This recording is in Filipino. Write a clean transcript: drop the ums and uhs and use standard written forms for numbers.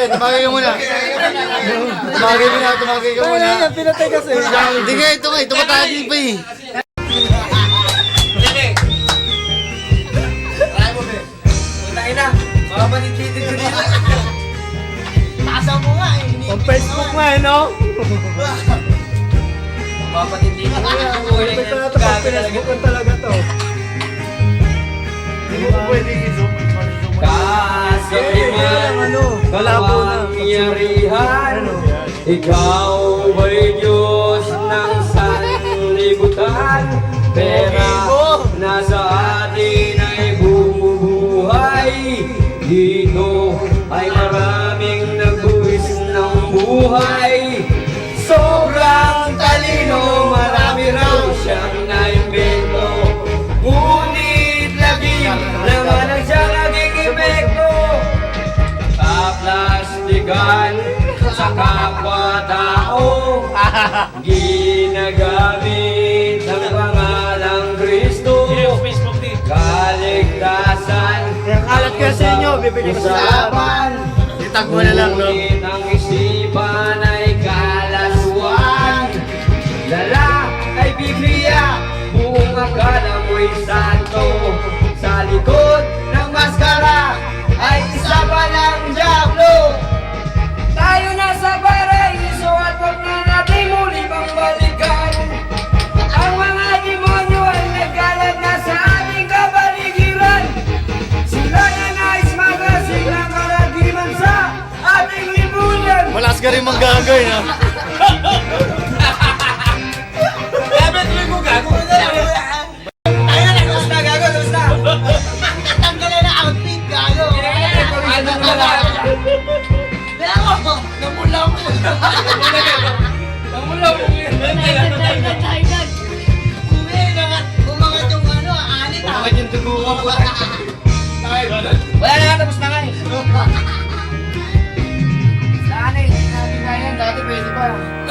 tumagay ka muna. Tumagay mo na, tumagay ka muna. Ano yan, pinatay kasi. Hindi nga, ito nga, tumatagay pa eh. Taasan mo nga eh. Ang Facebook nga eh, no? Mapatindi ko na. Facebook talaga to. Hindi mo pwedeng i-zoom. Kasabihan, Malabo na. kapangyarihan, ikaw ba'y Diyos ng sanlibutan? Pera nasa atin ay bumubuhay. Dito ay maraming nagbuwis ng buhay. Sobrang talino, marami raw siyang naimbento. Ngunit laging naman ang siyang naging epekto. Kaplastikan sa kapwa-tao, ginagamit ang pangalang Kristo. Kaligtasan Kaya kalat ka sa inyo, bibigyan ko sa usapan. Itag mo na lang, no? Ngunit ang isipan ay kalaswaan. Dala ay Biblia, buong akala mo'y santo. Sa likod ng maskara ay isa pa ng Diablo. Tayo nasa paraiso at wag na natin muli pang balikan. Ang mga demonyo ay nagkalat na sa ating kapaligiran. Sila na nais magasin ang kalagiman sa ating lipunan. Malas ka rin manggagay, ha? Tanggalin na outfit, gago. Gago, namula mo. Umangat yung ano, anit ah. Bakit yung dugo ko? Wala na, tapos na nga eh.